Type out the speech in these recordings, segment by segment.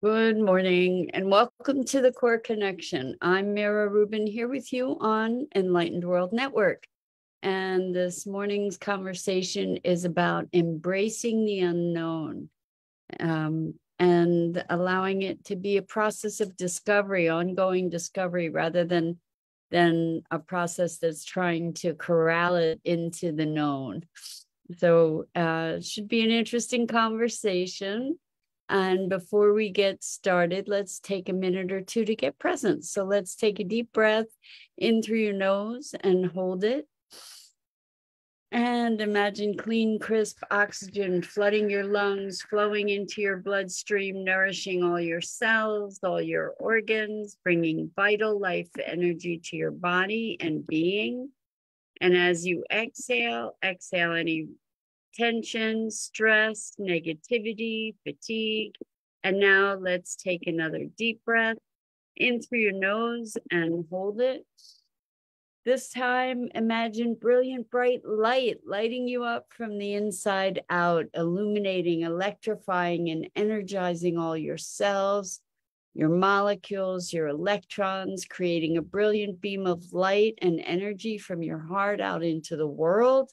Good morning and welcome to the Core Connection. I'm Mira Rubin here with you on Enlightened World Network. And this morning's conversation is about embracing the unknown and allowing it to be a process of discovery, ongoing discovery, rather than a process that's trying to corral it into the known. So it should be an interesting conversation. And before we get started, let's take a minute or two to get present. So let's take a deep breath in through your nose and hold it. And imagine clean, crisp oxygen flooding your lungs, flowing into your bloodstream, nourishing all your cells, all your organs, bringing vital life energy to your body and being. And as you exhale any tension, stress, negativity, fatigue. And now let's take another deep breath in through your nose and hold it. This time, imagine brilliant, bright light lighting you up from the inside out, illuminating, electrifying, and energizing all your cells, your molecules, your electrons, creating a brilliant beam of light and energy from your heart out into the world.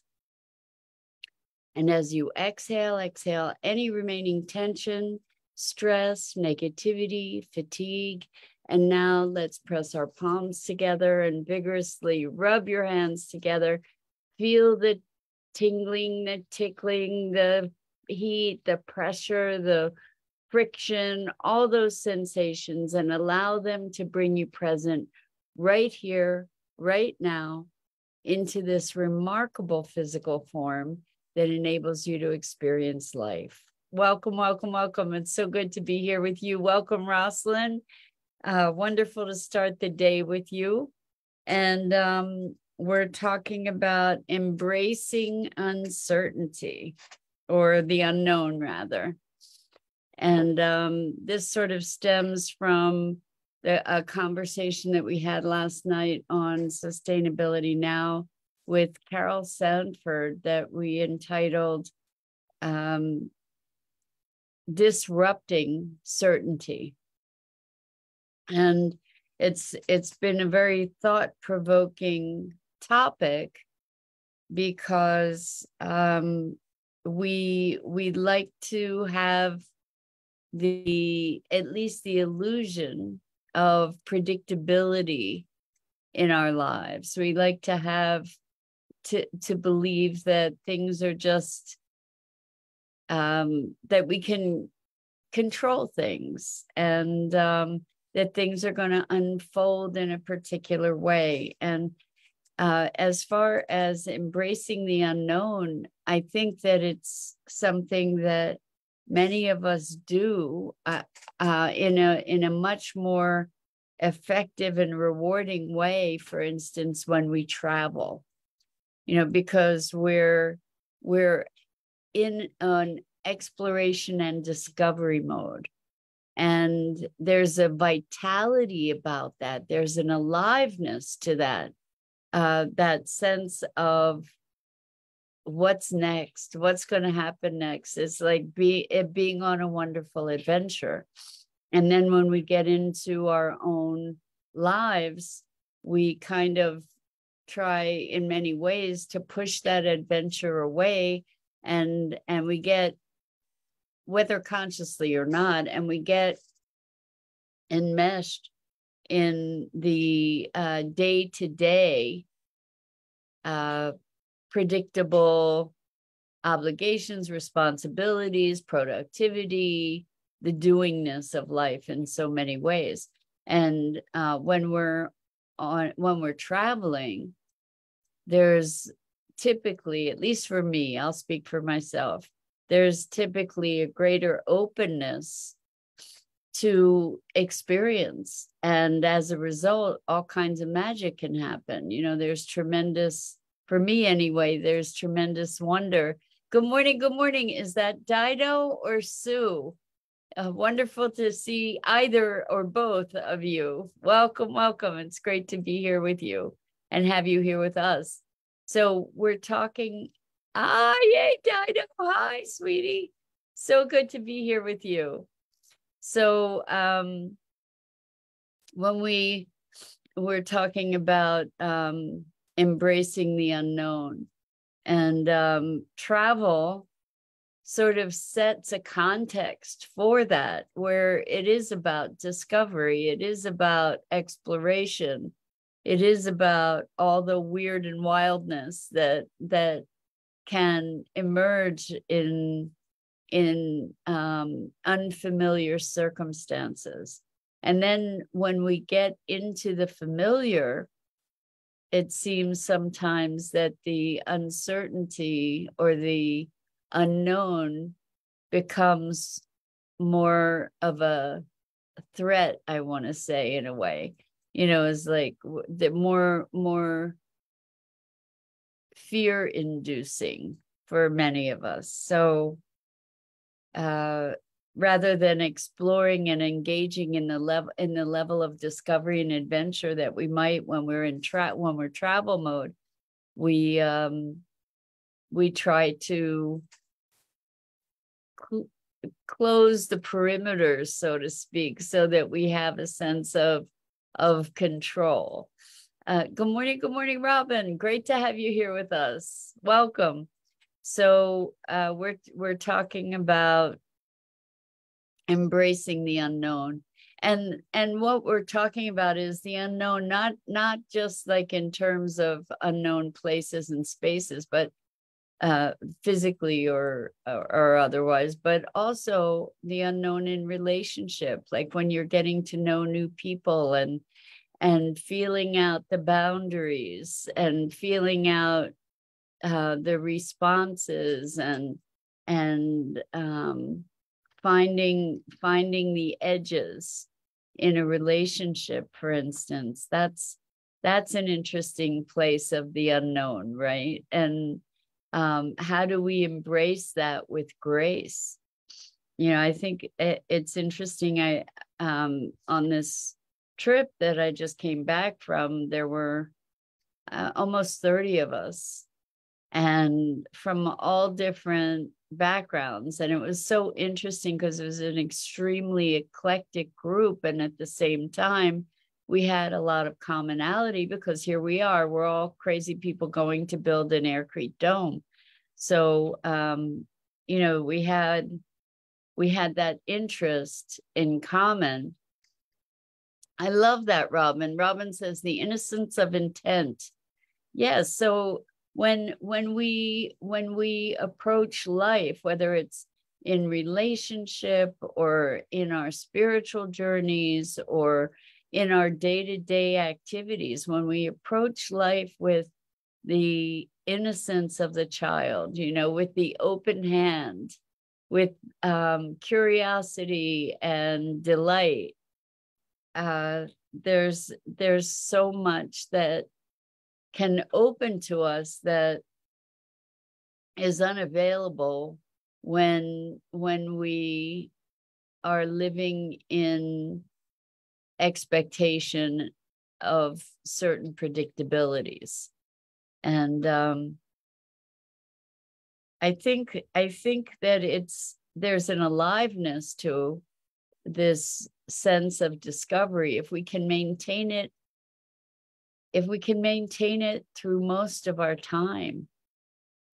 And as you exhale any remaining tension, stress, negativity, fatigue. And now let's press our palms together and vigorously rub your hands together. Feel the tingling, the tickling, the heat, the pressure, the friction, all those sensations, and allow them to bring you present right here, right now, into this remarkable physical form that enables you to experience life. Welcome, welcome, welcome. It's so good to be here with you. Welcome, Rosalind. Wonderful to start the day with you. And we're talking about embracing uncertainty, or the unknown, rather. And this sort of stems from a conversation that we had last night on Sustainability Now with Carol Sanford that we entitled Disrupting Certainty. And it's been a very thought-provoking topic because we like to have at least the illusion of predictability in our lives. We like to have to believe that things are just that we can control things, and that things are going to unfold in a particular way. And as far as embracing the unknown, I think that it's something that many of us do in a much more effective and rewarding way. For instance, when we travel, because we're in an exploration and discovery mode. And there's a vitality about that. There's an aliveness to that, that sense of what's next, what's going to happen next. It's like being on a wonderful adventure. And then when we get into our own lives, we kind of try in many ways to push that adventure away, and we get, whether consciously or not, and we get enmeshed in the day-to-day predictable obligations, responsibilities, productivity, the doingness of life in so many ways. And when we're traveling, there's typically, at least for me, I'll speak for myself, there's typically a greater openness to experience. And as a result, all kinds of magic can happen. There's tremendous, for me anyway, there's tremendous wonder. Good morning. Good morning. Is that Dido or Sue? Wonderful to see either or both of you. Welcome, welcome. It's great to be here with you and have you here with us. So we're talking, yay, Dido. Hi, sweetie. So good to be here with you. So when we were talking about embracing the unknown, and travel sort of sets a context for that, where it is about discovery, it is about exploration, it is about all the weird and wildness that can emerge in unfamiliar circumstances. And then when we get into the familiar, it seems sometimes that the uncertainty or the unknown becomes more of a threat, I want to say, in a way. Is like the more fear inducing for many of us. So rather than exploring and engaging in the level of discovery and adventure that we might when we're in travel mode, we try to close the perimeters, so to speak, so that we have a sense of control. Good morning, Robin. Great to have you here with us. Welcome. So we're talking about embracing the unknown, and what we're talking about is the unknown, not just like in terms of unknown places and spaces, but physically or otherwise, but also the unknown in relationship, like when you're getting to know new people and feeling out the boundaries and feeling out the responses and finding the edges in a relationship, for instance. That's an interesting place of the unknown, right? And how do we embrace that with grace? I think it's interesting. On this trip that I just came back from, there were almost 30 of us, and from all different backgrounds. And it was so interesting because it was an extremely eclectic group. And at the same time, we had a lot of commonality because here we are, we're all crazy people going to build an aircrete dome. So, we had that interest in common. I love that, Robin. Robin says the innocence of intent. Yes. So when we approach life, whether it's in relationship or in our spiritual journeys or in our day-to-day activities, when we approach life with the innocence of the child, with the open hand, with curiosity and delight, there's so much that can open to us that is unavailable when we are living in expectation of certain predictabilities. And I think that there's an aliveness to this sense of discovery if we can maintain it. If we can maintain it through most of our time,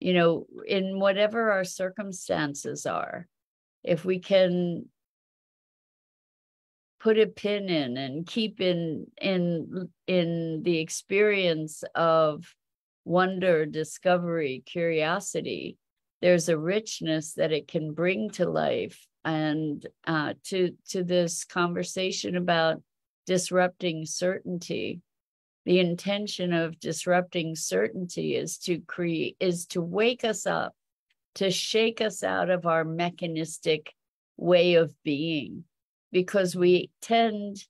in whatever our circumstances are, if we can put a pin in and keep in the experience of wonder, discovery, curiosity, there's a richness that it can bring to life. And to this conversation about disrupting certainty, the intention of disrupting certainty is to wake us up, to shake us out of our mechanistic way of being, because we tend,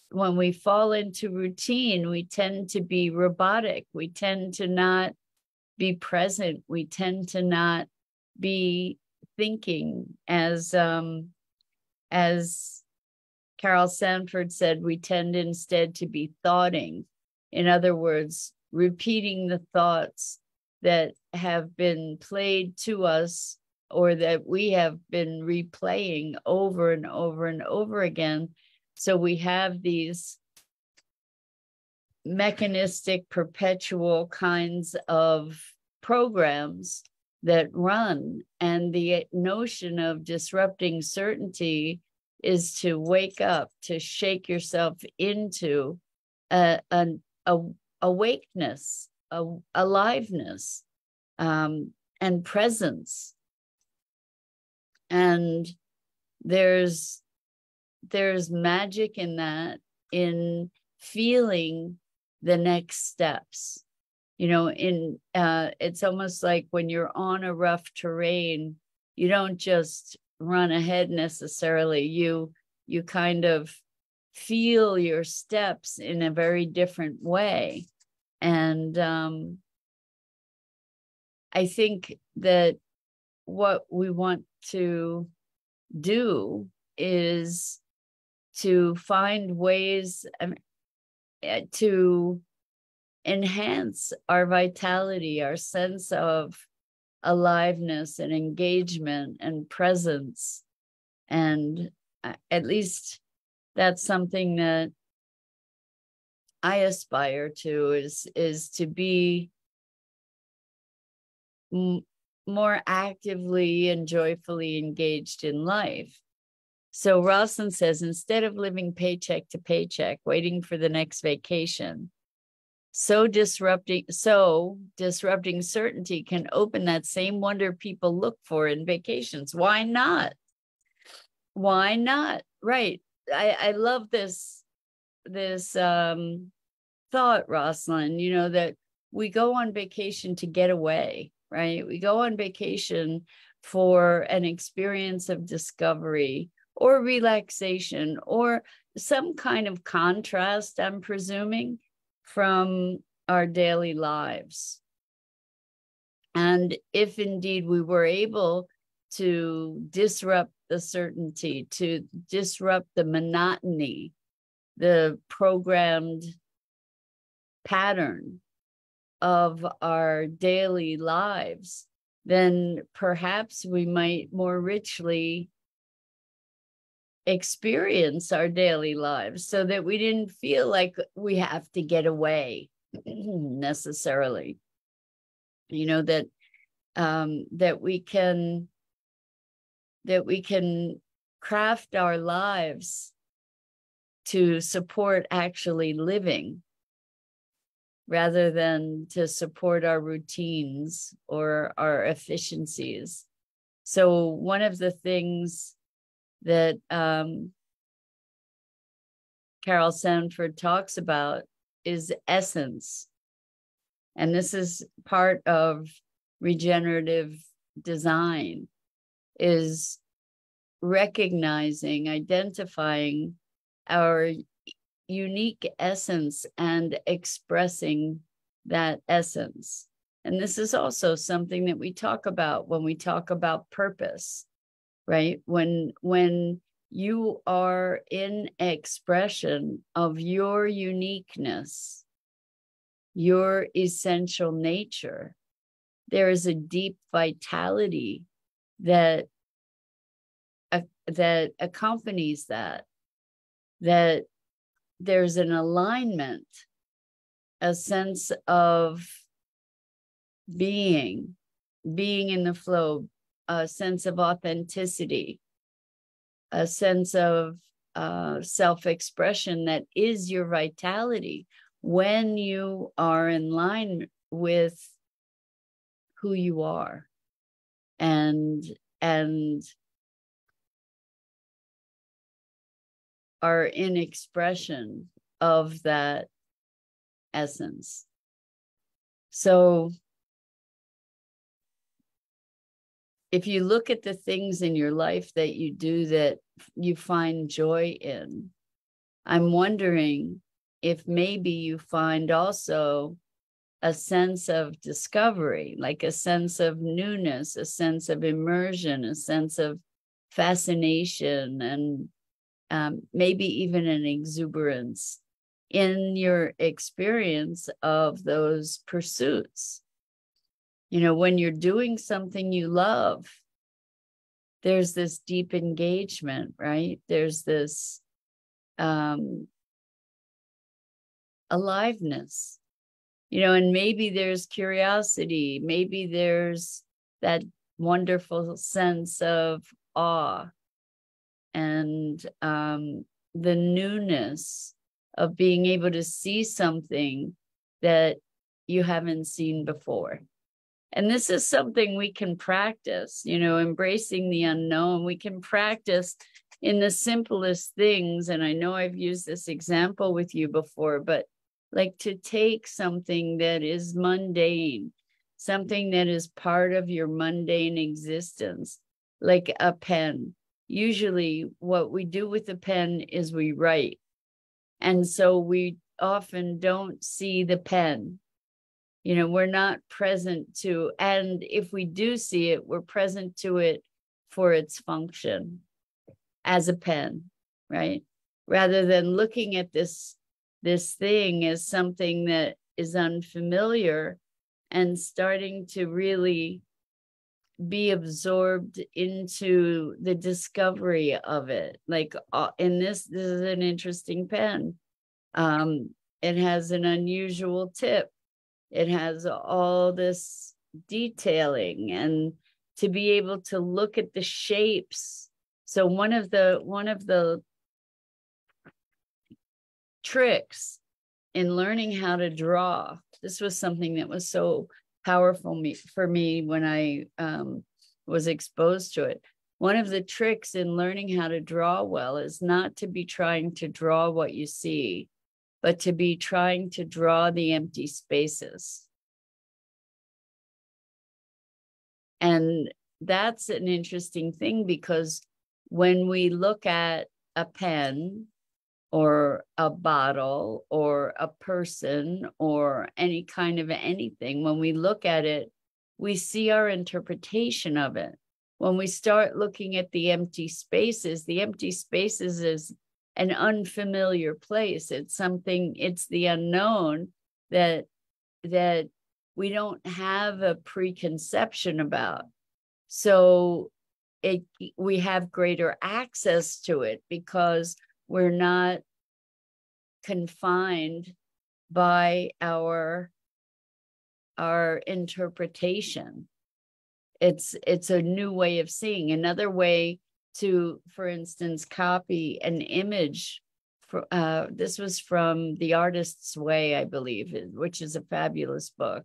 when we fall into routine, we tend to be robotic. We tend to not be present. We tend to not be thinking. As Carol Sanford said, we tend instead to be thoughting. In other words, repeating the thoughts that have been played to us or that we have been replaying over and over and over again. So we have these mechanistic, perpetual kinds of programs that run. And the notion of disrupting certainty is to wake up, to shake yourself into an awakeness, aliveness, and presence. And there's magic in that, in feeling the next steps. You know, it's almost like when you're on a rough terrain, you don't just run ahead necessarily. You kind of feel your steps in a very different way. And I think that what we want to do is to find ways to enhance our vitality, our sense of aliveness and engagement and presence. And at least that's something that I aspire to, is to be more actively and joyfully engaged in life. So Rosalind says, instead of living paycheck to paycheck, waiting for the next vacation, so disrupting certainty can open that same wonder people look for in vacations. Why not? Why not? Right. I love this thought, Rosalind, you know, that we go on vacation to get away, right? We go on vacation for an experience of discovery or relaxation or some kind of contrast, I'm presuming, from our daily lives. And if indeed we were able to disrupt the certainty, to disrupt the monotony, the programmed pattern of our daily lives, then perhaps we might more richly experience our daily lives, so that we didn't feel like we have to get away necessarily. You know, that we can craft our lives to support actually living, rather than to support our routines or our efficiencies. So one of the things that Carol Sanford talks about is essence. And this is part of regenerative design, is recognizing, identifying our unique essence and expressing that essence. And this is also something that we talk about when we talk about purpose, right? When you are in expression of your uniqueness, your essential nature, there is a deep vitality that accompanies that there's an alignment, a sense of being in the flow, a sense of authenticity, a sense of self-expression that is your vitality when you are in line with who you are and are in expression of that essence. So if you look at the things in your life that you do that you find joy in, I'm wondering if maybe you find also a sense of discovery, like a sense of newness, a sense of immersion, a sense of fascination, and maybe even an exuberance in your experience of those pursuits. You know, when you're doing something you love, there's this deep engagement, right? There's this aliveness, and maybe there's curiosity, maybe there's that wonderful sense of awe and the newness of being able to see something that you haven't seen before. And this is something we can practice, embracing the unknown. We can practice in the simplest things. And I know I've used this example with you before, but like to take something that is mundane, something that is part of your mundane existence, like a pen. Usually what we do with the pen is we write. And so we often don't see the pen. We're not present to, and if we do see it, we're present to it for its function as a pen, right? Rather than looking at this thing as something that is unfamiliar and starting to really be absorbed into the discovery of it. Like in this is an interesting pen. It has an unusual tip. It has all this detailing, and to be able to look at the shapes. So one of the tricks in learning how to draw, this was something that was so powerful for me when I was exposed to it. One of the tricks in learning how to draw well is not to be trying to draw what you see, but to be trying to draw the empty spaces. And that's an interesting thing, because when we look at a pen or a bottle or a person or any kind of anything, when we look at it, we see our interpretation of it. When we start looking at the empty spaces is an unfamiliar place. It's something, it's the unknown that we don't have a preconception about. So we have greater access to it because we're not confined by our interpretation. It's a new way of seeing. Another way to, for instance, copy an image. This was from The Artist's Way, I believe, which is a fabulous book.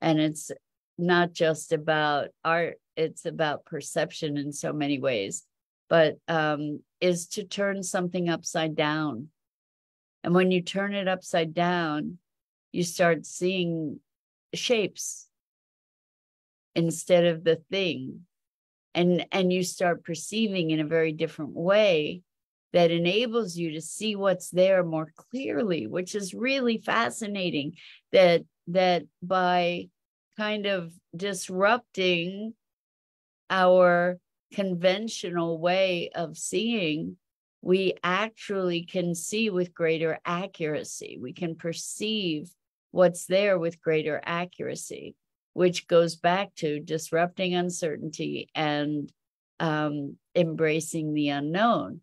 And it's not just about art, it's about perception in so many ways, but is to turn something upside down. And when you turn it upside down, you start seeing shapes instead of the thing. And you start perceiving in a very different way that enables you to see what's there more clearly, which is really fascinating, that by kind of disrupting our conventional way of seeing, we actually can see with greater accuracy. We can perceive what's there with greater accuracy, which goes back to disrupting uncertainty and embracing the unknown.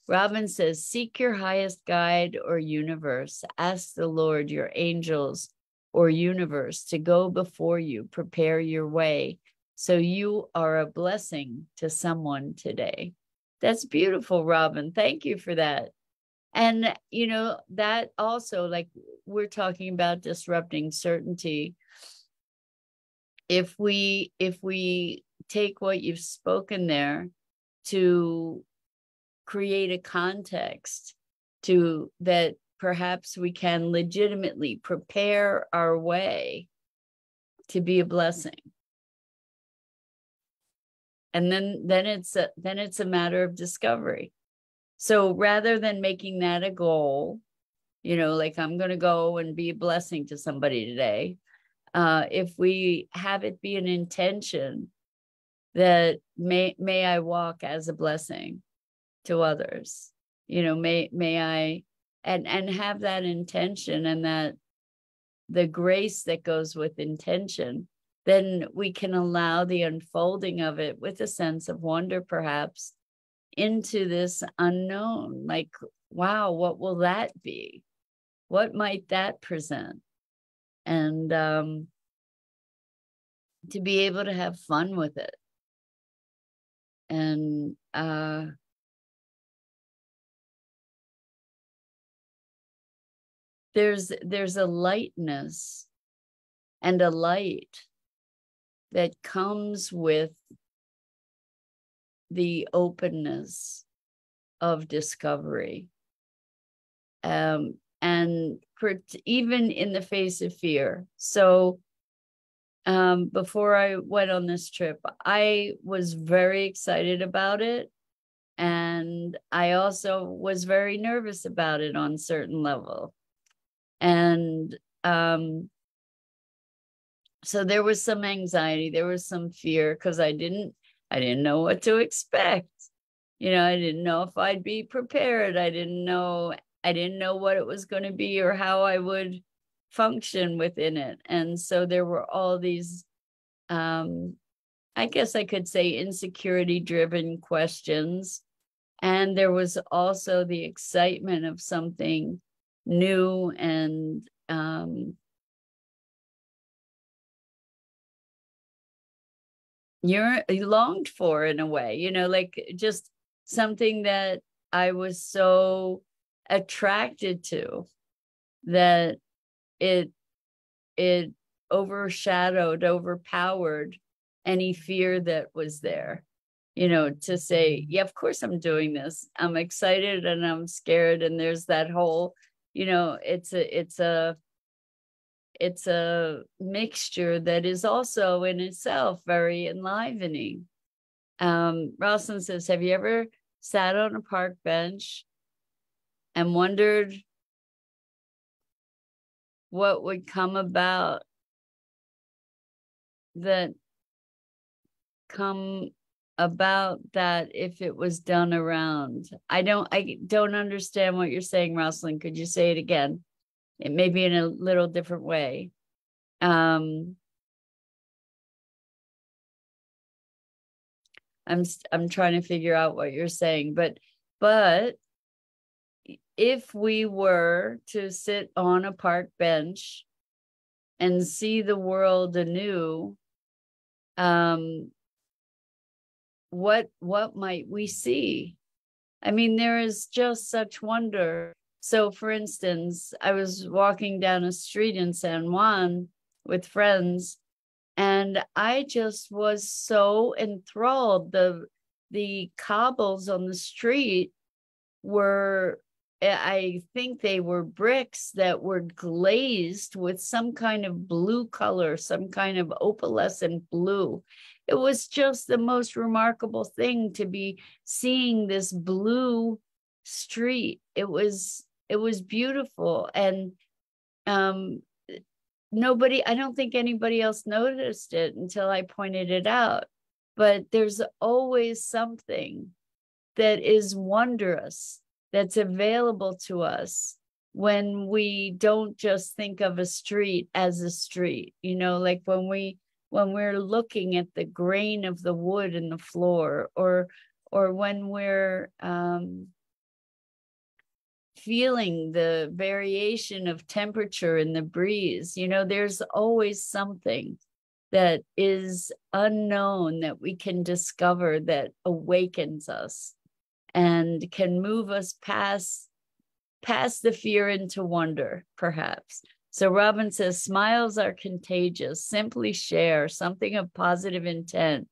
Rubin says, seek your highest guide or universe. Ask the Lord, your angels or universe to go before you, prepare your way, so you are a blessing to someone today. That's beautiful, Rubin. Thank you for that. And, that also, like we're talking about disrupting certainty. If we take what you've spoken there to create a context to that, perhaps we can legitimately prepare our way to be a blessing. And then it's a matter of discovery. So rather than making that a goal, like I'm going to go and be a blessing to somebody today, if we have it be an intention that may I walk as a blessing to others, may I, and have that intention, and that the grace that goes with intention, then we can allow the unfolding of it with a sense of wonder, perhaps, into this unknown. Like, wow, what will that be? What might that present? And to be able to have fun with it. And there's a lightness and a light that comes with the openness of discovery. And even in the face of fear. So before I went on this trip, I was very excited about it. And I also was very nervous about it on a certain level. And so there was some anxiety, there was some fear, because I didn't know what to expect. You know, I didn't know if I'd be prepared. I didn't know what it was going to be or how I would function within it. And so there were all these, I guess I could say, insecurity-driven questions. And there was also the excitement of something new and you longed for, in a way, you know, like just something that I was so attracted to that it overpowered any fear that was there. You know, to say, yeah, of course I'm doing this. I'm excited and I'm scared. And there's that whole, you know, it's a mixture that is also in itself very enlivening. Rosalind says, have you ever sat on a park bench and wondered what would come about that if it was done around? I don't understand what you're saying, Rosalind. Could you say it again? It may be in a little different way. I'm trying to figure out what you're saying, but if we were to sit on a park bench and see the world anew, what might we see? I mean, there is just such wonder. So, for instance, I was walking down a street in San Juan with friends, and I just was so enthralled. The cobbles on the street were, I think they were bricks that were glazed with some kind of blue color, some kind of opalescent blue. It was just the most remarkable thing to be seeing this blue street. It was beautiful. And I don't think anybody else noticed it until I pointed it out. But there's always something that is wondrous that's available to us when we don't just think of a street as a street. You know, like when we're looking at the grain of the wood in the floor, or when we're feeling the variation of temperature in the breeze. You know, there's always something that is unknown that we can discover that awakens us and can move us past the fear into wonder, perhaps. So Robin says, smiles are contagious. Simply share something of positive intent.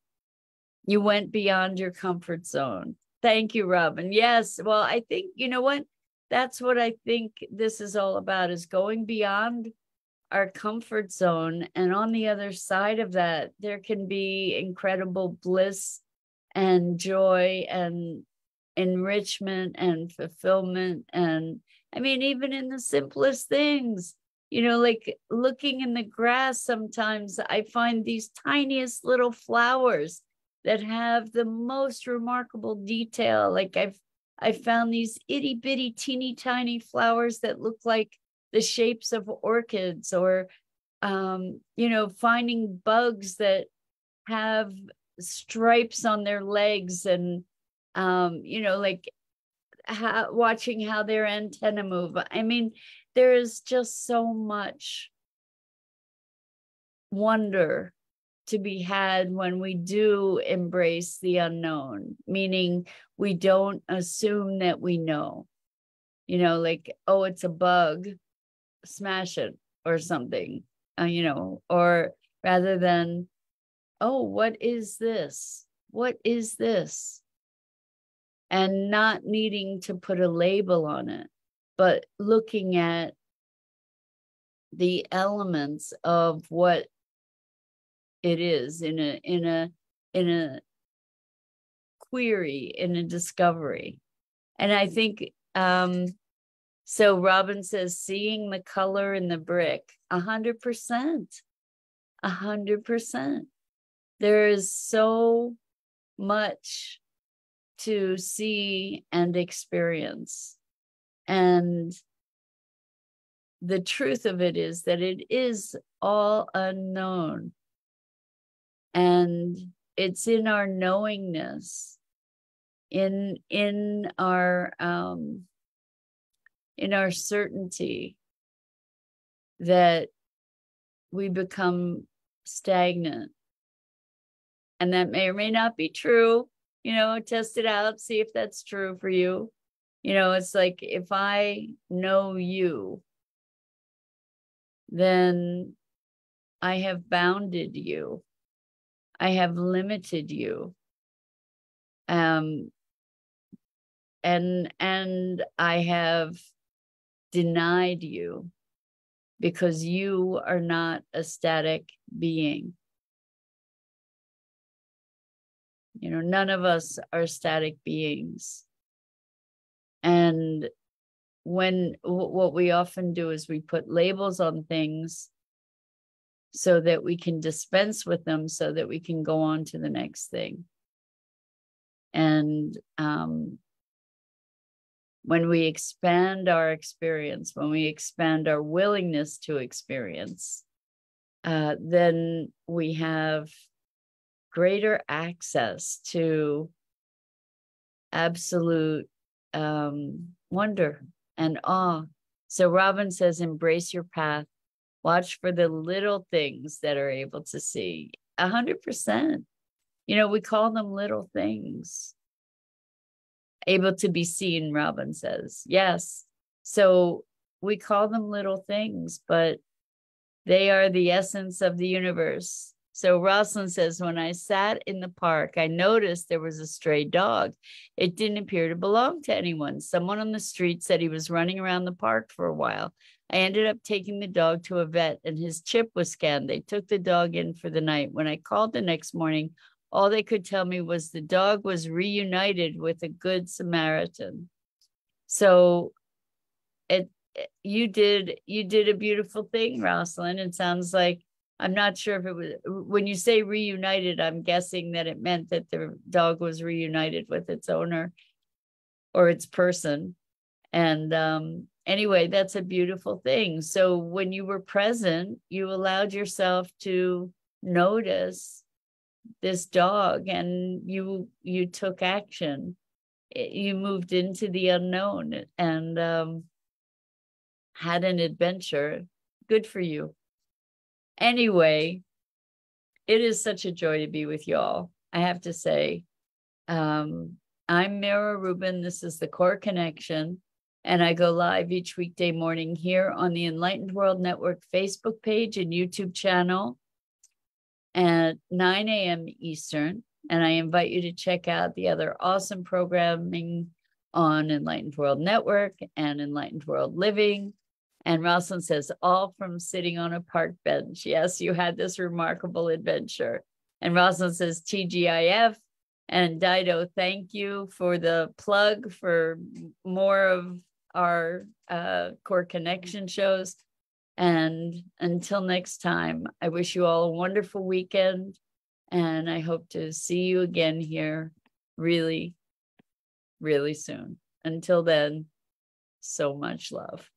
You went beyond your comfort zone. Thank you, Robin. Yes. Well, I think, you know what? That's what I think this is all about, is going beyond our comfort zone. And on the other side of that, there can be incredible bliss and joy and enrichment and fulfillment. And I mean, even in the simplest things, you know, like looking in the grass, sometimes I find these tiniest little flowers that have the most remarkable detail. Like I found these itty bitty teeny tiny flowers that look like the shapes of orchids, or finding bugs that have stripes on their legs, and like watching how their antenna move. I mean, there is just so much wonder to be had when we do embrace the unknown, meaning we don't assume that we know, like, oh, it's a bug, smash it or something, or rather than, oh, what is this? What is this? And not needing to put a label on it, but looking at the elements of what it is in a query, in a discovery. And I think, so Robin says, seeing the color in the brick, 100%, 100%. There is so much to see and experience. And the truth of it is that it is all unknown. And it's in our knowingness, in our certainty, that we become stagnant. And that may or may not be true. Test it out, see if that's true for you. It's like, if I know you, then I have bounded you. I have limited you. And I have denied you, because you are not a static being. None of us are static beings. And what we often do is we put labels on things so that we can dispense with them, so that we can go on to the next thing. And when we expand our experience, when we expand our willingness to experience, then we have greater access to absolute wonder and awe. So Robin says, embrace your path. Watch for the little things that are able to see. 100%. We call them little things. Able to be seen, Robin says. Yes. So we call them little things, but they are the essence of the universe. So Rosalind says, when I sat in the park, I noticed there was a stray dog. It didn't appear to belong to anyone. Someone on the street said he was running around the park for a while. I ended up taking the dog to a vet, and his chip was scanned. They took the dog in for the night. When I called the next morning, all they could tell me was the dog was reunited with a good Samaritan. So you did a beautiful thing, Rosalind. It sounds like, I'm not sure if it was, when you say reunited, I'm guessing that it meant that the dog was reunited with its owner or its person. And anyway, that's a beautiful thing. So when you were present, you allowed yourself to notice this dog, and you took action. You moved into the unknown and had an adventure. Good for you. Anyway, it is such a joy to be with y'all. I have to say, I'm Mira Rubin. This is the Core Connection, and I go live each weekday morning here on the Enlightened World Network Facebook page and YouTube channel at 9 a.m. Eastern. And I invite you to check out the other awesome programming on Enlightened World Network and Enlightened World Living. And Rosalind says, all from sitting on a park bench. Yes, you had this remarkable adventure. And Rosalind says, TGIF. And Dido, thank you for the plug for more of our Core Connection shows. And until next time, I wish you all a wonderful weekend. And I hope to see you again here really, really soon. Until then, so much love.